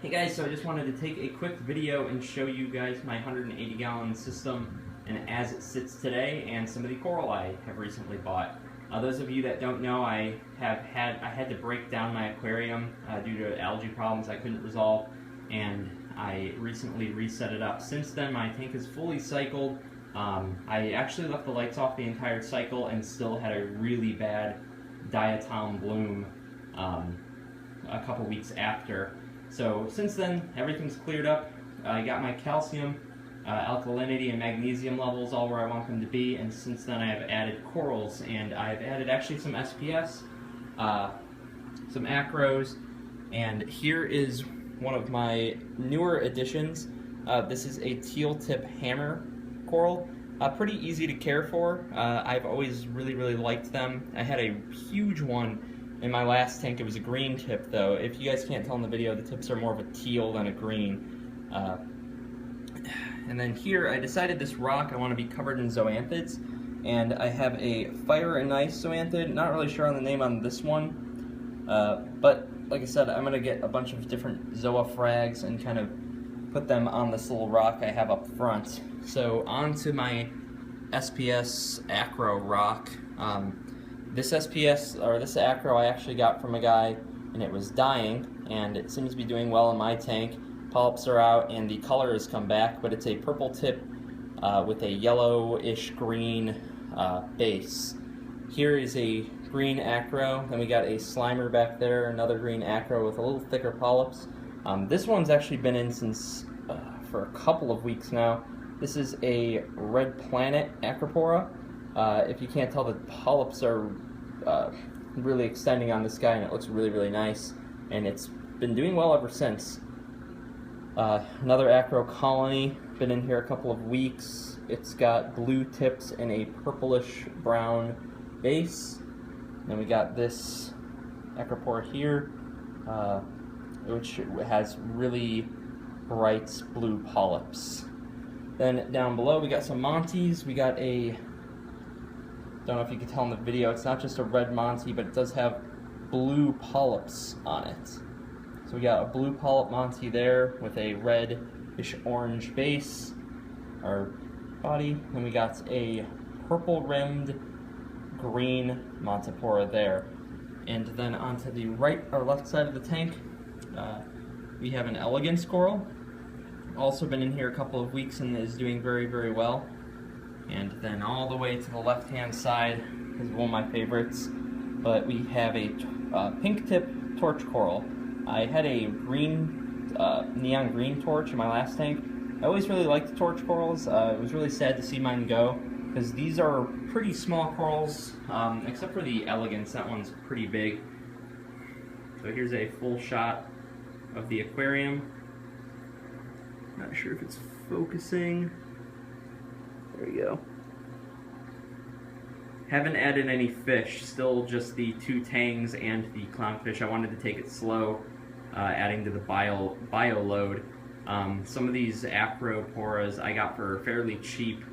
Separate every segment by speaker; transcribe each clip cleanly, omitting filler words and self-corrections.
Speaker 1: Hey guys, so I just wanted to take a quick video and show you guys my 180-gallon system and as it sits today and some of the coral I have recently bought. Those of you that don't know, I had to break down my aquarium due to algae problems I couldn't resolve, and I recently reset it up. Since then, my tank is fully cycled. I actually left the lights off the entire cycle and still had a really bad diatom bloom a couple weeks after. So since then, everything's cleared up. I got my calcium, alkalinity, and magnesium levels all where I want them to be, and since then I have added corals, and I've added actually some SPS, some acros, and here is one of my newer additions. This is a teal tip hammer coral. Pretty easy to care for. I've always really liked them. I had a huge one in my last tank. It was a green tip though. If you guys can't tell in the video, the tips are more of a teal than a green. And then here I decided this rock I want to be covered in zoanthids, and I have a fire and ice zoanthid. Not really sure on the name on this one, but like I said, I'm going to get a bunch of different zoophragms and kind of put them on this little rock I have up front. So onto my SPS acro rock. This SPS, or this acro, I actually got from a guy, and it was dying, and it seems to be doing well in my tank. Polyps are out, and the color has come back, but it's a purple tip with a yellowish green base. Here is a green acro, then we got a slimer back there, another green acro with a little thicker polyps. This one's actually been in since for a couple of weeks now. This is a red Planet Acropora. If you can't tell, the polyps are really extending on this guy, and it looks really nice, and it's been doing well ever since. Another acro colony, been in here a couple of weeks. It's got blue tips and a purplish brown base. Then we got this acropora here, which has really bright blue polyps. Then down below we got some Montes. We got a, don't know if you can tell in the video, it's not just a red Monte, but it does have blue polyps on it. So we got a blue polyp Monte there with a reddish orange base, or body. Then we got a purple rimmed green Montipora there. And then onto the right or left side of the tank, we have an elegance coral. Also been in here a couple of weeks and is doing very well. And then all the way to the left hand side is one of my favorites, but we have a pink tip torch coral. I had a green, neon green torch in my last tank. I always really liked torch corals. It was really sad to see mine go, because these are pretty small corals, except for the elegance. That one's pretty big. So here's a full shot of the aquarium. Not sure if it's focusing. There you go. Haven't added any fish, still just the 2 tangs and the clownfish. I wanted to take it slow, adding to the bio load. Some of these acroporas I got for fairly cheap,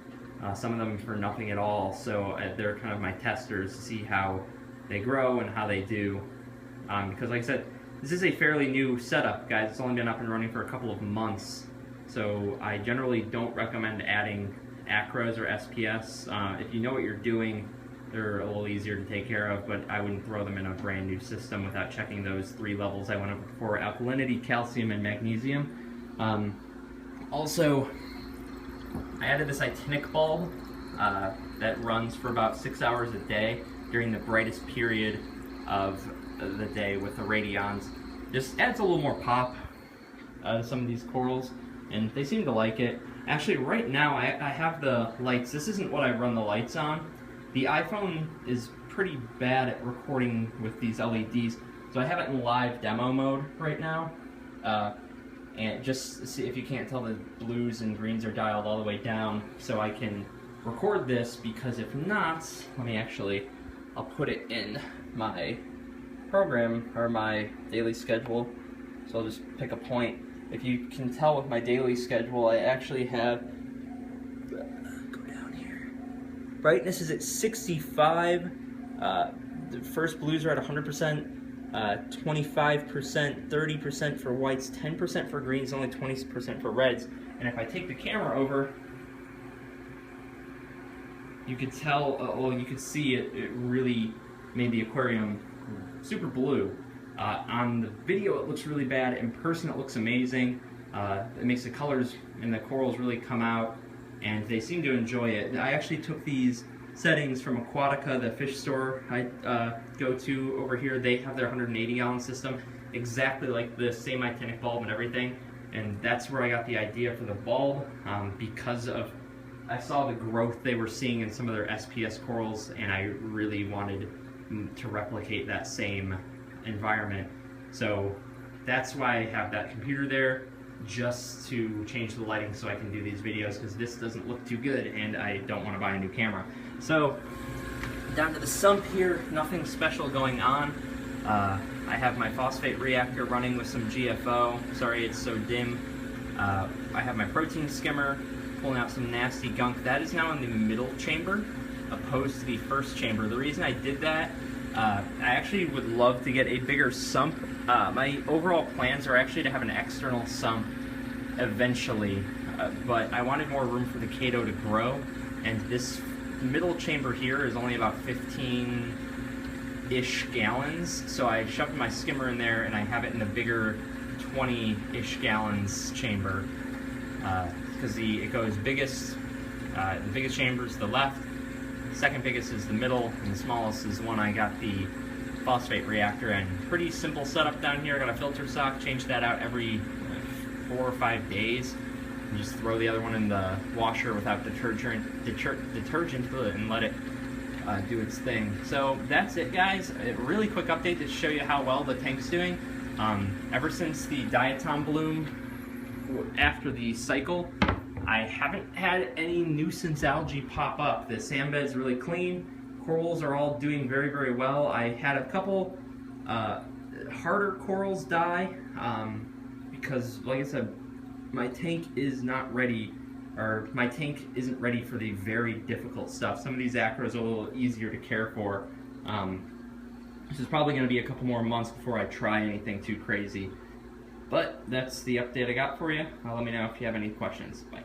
Speaker 1: some of them for nothing at all, so they're kind of my testers to see how they grow and how they do. Because like I said, this is a fairly new setup, guys. It's only been up and running for a couple of months, so I generally don't recommend adding acros or SPS. If you know what you're doing, they're a little easier to take care of, but I wouldn't throw them in a brand new system without checking those 3 levels I went over before: alkalinity, calcium, and magnesium. Also, I added this actinic bulb that runs for about 6 hours a day during the brightest period of the day with the radions. Just adds a little more pop to some of these corals, and they seem to like it. Actually, right now I have the lights. This isn't what I run the lights on. The iPhone is pretty bad at recording with these LEDs, so I have it in live demo mode right now. And just see if you can't tell, the blues and greens are dialed all the way down, so I can record this, because if not, I'll put it in my program, or my daily schedule. So I'll just pick a point. If you can tell with my daily schedule, I actually have, go down here, brightness is at 65, the first blues are at 100%, 25%, 30% for whites, 10% for greens, only 20% for reds. And if I take the camera over, you could tell, well, you could see it really made the aquarium super blue. On the video it looks really bad, in person it looks amazing. It makes the colors and the corals really come out, and they seem to enjoy it. I actually took these settings from Aquatica, the fish store I go to over here. They have their 180-gallon system, exactly like this, same Titanic bulb and everything, and that's where I got the idea for the bulb, because of I saw the growth they were seeing in some of their SPS corals, and I really wanted to replicate that same environment. So that's why I have that computer there, just to change the lighting so I can do these videos, because this doesn't look too good and I don't want to buy a new camera. So down to the sump here, nothing special going on. I have my phosphate reactor running with some GFO. Sorry it's so dim. I have my protein skimmer pulling out some nasty gunk. That is now in the middle chamber opposed to the first chamber. The reason I did that, I actually would love to get a bigger sump. My overall plans are actually to have an external sump eventually, but I wanted more room for the Kato to grow, and this middle chamber here is only about 15-ish gallons, so I shoved my skimmer in there and I have it in the bigger 20-ish gallons chamber, because it goes biggest, the biggest chamber is the left, second biggest is the middle, and the smallest is the one I got the phosphate reactor in. Pretty simple setup down here. I got a filter sock, change that out every 4 or 5 days, and just throw the other one in the washer without detergent and let it do its thing. So that's it, guys. A really quick update to show you how well the tank's doing. Ever since the diatom bloom after the cycle, I haven't had any nuisance algae pop up. The sand bed's really clean. Corals are all doing very, very well. I had a couple harder corals die because, like I said, my tank is not ready, or my tank isn't ready for the very difficult stuff. Some of these acros are a little easier to care for. This is probably going to be a couple more months before I try anything too crazy. But that's the update I got for you. Let me know if you have any questions. Bye.